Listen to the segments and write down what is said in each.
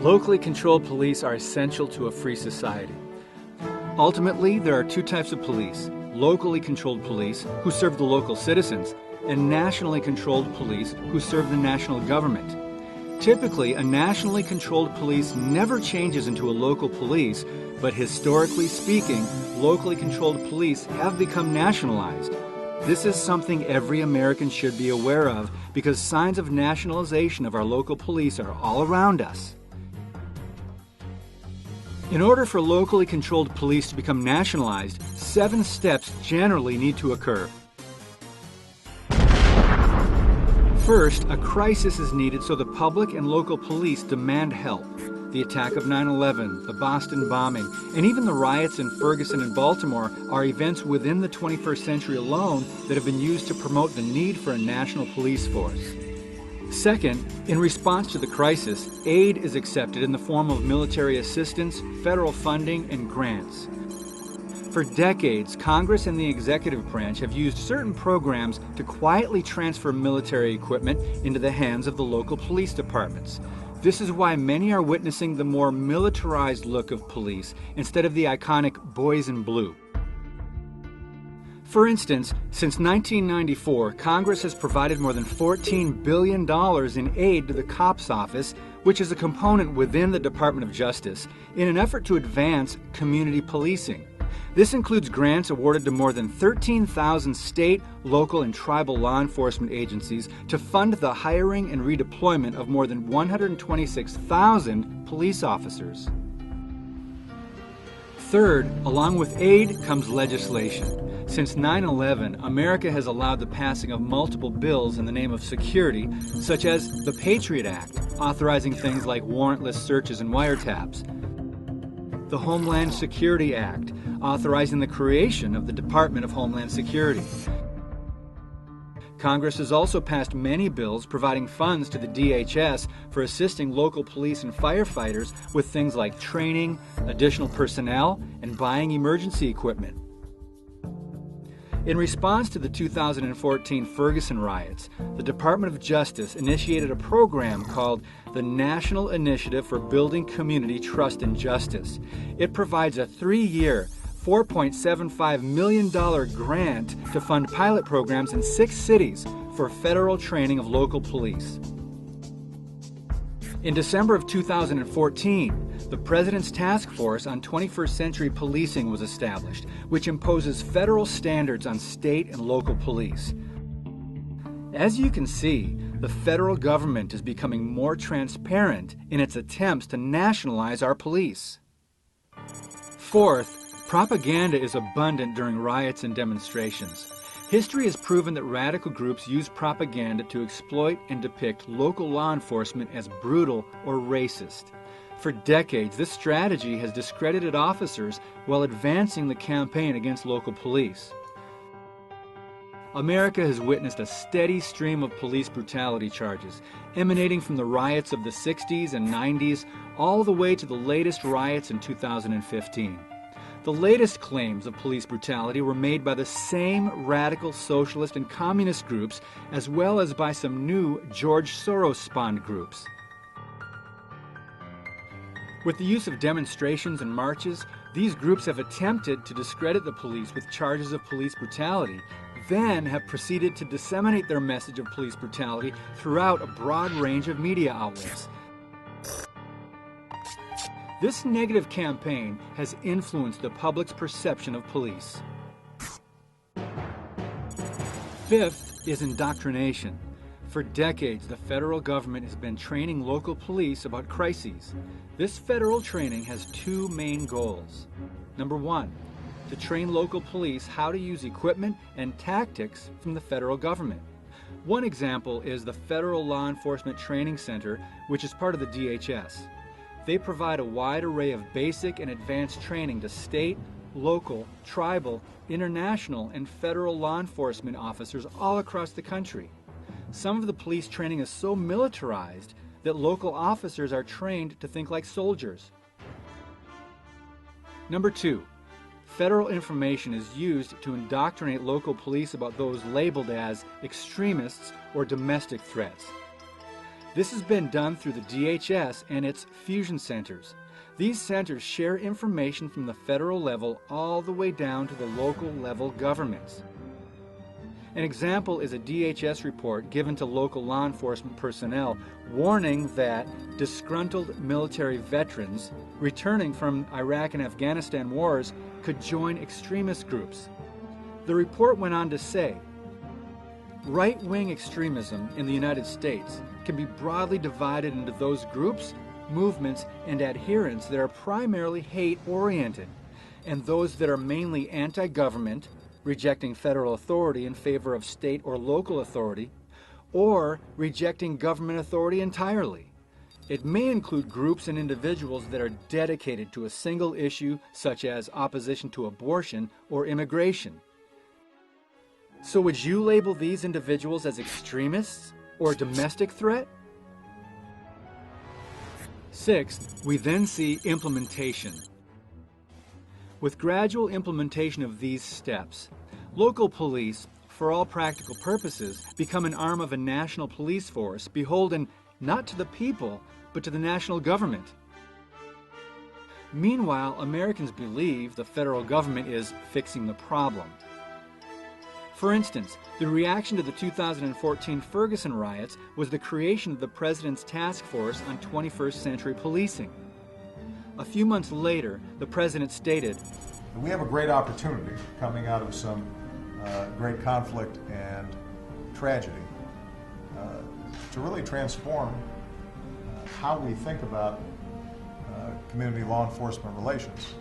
Locally controlled police are essential to a free society. Ultimately, there are two types of police: locally controlled police, who serve the local citizens, and nationally controlled police, who serve the national government. Typically, a nationally controlled police never changes into a local police, but historically speaking, locally controlled police have become nationalized. This is something every American should be aware of, because signs of nationalization of our local police are all around us. In order for locally controlled police to become nationalized, 7 steps generally need to occur. First, a crisis is needed so the public and local police demand help. The attack of 9/11, the Boston bombing, and even the riots in Ferguson and Baltimore are events within the 21st century alone that have been used to promote the need for a national police force. Second, in response to the crisis, aid is accepted in the form of military assistance, federal funding, and grants. For decades, Congress and the executive branch have used certain programs to quietly transfer military equipment into the hands of the local police departments. This is why many are witnessing the more militarized look of police instead of the iconic boys in blue. For instance, since 1994, Congress has provided more than $14 billion in aid to the COPS Office, which is a component within the Department of Justice, in an effort to advance community policing. This includes grants awarded to more than 13,000 state, local, and tribal law enforcement agencies to fund the hiring and redeployment of more than 126,000 police officers. Third, along with aid comes legislation. Since 9/11, America has allowed the passing of multiple bills in the name of security, such as the Patriot Act, authorizing things like warrantless searches and wiretaps, the Homeland Security Act, authorizing the creation of the Department of Homeland Security. Congress has also passed many bills providing funds to the DHS for assisting local police and firefighters with things like training, additional personnel, and buying emergency equipment. In response to the 2014 Ferguson riots, the Department of Justice initiated a program called the National Initiative for Building Community Trust and Justice. It provides a 3-year, $4.75 million grant to fund pilot programs in 6 cities for federal training of local police. In December of 2014, the President's Task Force on 21st Century Policing was established, which imposes federal standards on state and local police. As you can see, the federal government is becoming more transparent in its attempts to nationalize our police. Fourth, propaganda is abundant during riots and demonstrations. History has proven that radical groups use propaganda to exploit and depict local law enforcement as brutal or racist. For decades, this strategy has discredited officers while advancing the campaign against local police. America has witnessed a steady stream of police brutality charges, emanating from the riots of the 60s and 90s all the way to the latest riots in 2015. The latest claims of police brutality were made by the same radical socialist and communist groups, as well as by some new George Soros-spawned groups. With the use of demonstrations and marches, these groups have attempted to discredit the police with charges of police brutality, then have proceeded to disseminate their message of police brutality throughout a broad range of media outlets. This negative campaign has influenced the public's perception of police. Fifth is indoctrination. For decades, the federal government has been training local police about crises. This federal training has 2 main goals. Number 1, to train local police how to use equipment and tactics from the federal government. One example is the Federal Law Enforcement Training Center, which is part of the DHS. They provide a wide array of basic and advanced training to state, local, tribal, international, and federal law enforcement officers all across the country. Some of the police training is so militarized that local officers are trained to think like soldiers. Number 2, federal information is used to indoctrinate local police about those labeled as extremists or domestic threats. This has been done through the DHS and its fusion centers. These centers share information from the federal level all the way down to the local level governments. An example is a DHS report given to local law enforcement personnel warning that disgruntled military veterans returning from Iraq and Afghanistan wars could join extremist groups. The report went on to say, right-wing extremism in the United States can be broadly divided into those groups, movements, and adherents that are primarily hate-oriented, and those that are mainly anti-government, rejecting federal authority in favor of state or local authority, or rejecting government authority entirely. It may include groups and individuals that are dedicated to a single issue, such as opposition to abortion or immigration. So would you label these individuals as extremists or a domestic threat? Sixth, we then see implementation. With gradual implementation of these steps, local police, for all practical purposes, become an arm of a national police force beholden not to the people, but to the national government. Meanwhile, Americans believe the federal government is fixing the problem. For instance, the reaction to the 2014 Ferguson riots was the creation of the President's Task Force on 21st Century Policing. A few months later, the President stated, "We have a great opportunity coming out of some great conflict and tragedy to really transform how we think about community law enforcement relations."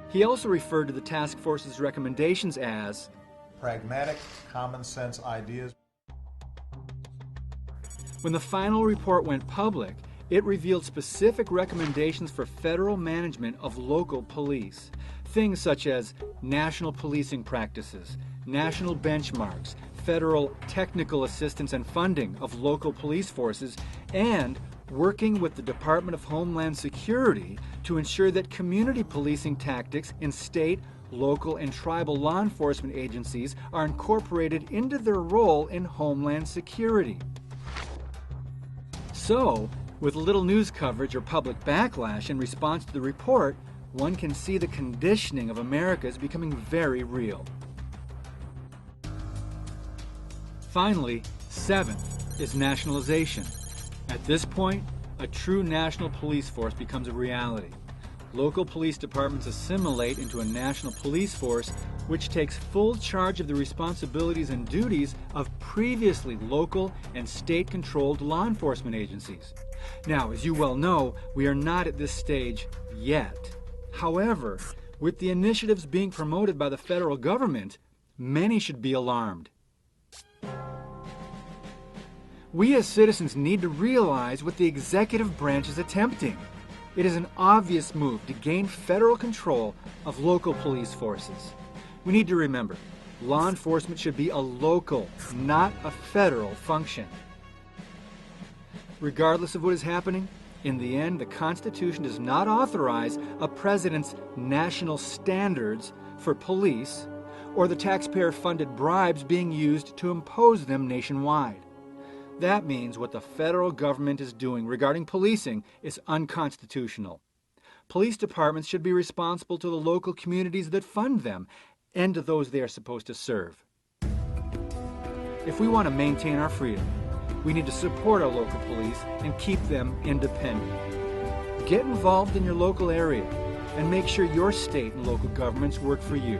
He also referred to the task force's recommendations as pragmatic, common sense ideas. When the final report went public, it revealed specific recommendations for federal management of local police. Things such as national policing practices, national benchmarks, federal technical assistance and funding of local police forces, and working with the Department of Homeland Security to ensure that community policing tactics in state, local, and tribal law enforcement agencies are incorporated into their role in Homeland Security. So, with little news coverage or public backlash in response to the report, one can see the conditioning of America is becoming very real. Finally, seventh is nationalization. At this point, a true national police force becomes a reality. Local police departments assimilate into a national police force which takes full charge of the responsibilities and duties of previously local and state-controlled law enforcement agencies. Now, as you well know, we are not at this stage yet. However, with the initiatives being promoted by the federal government, many should be alarmed. We as citizens need to realize what the executive branch is attempting. It is an obvious move to gain federal control of local police forces. We need to remember, law enforcement should be a local, not a federal function. Regardless of what is happening, in the end, the Constitution does not authorize a president's national standards for police or the taxpayer-funded bribes being used to impose them nationwide. That means what the federal government is doing regarding policing is unconstitutional. Police departments should be responsible to the local communities that fund them and to those they are supposed to serve. If we want to maintain our freedom, we need to support our local police and keep them independent. Get involved in your local area and make sure your state and local governments work for you.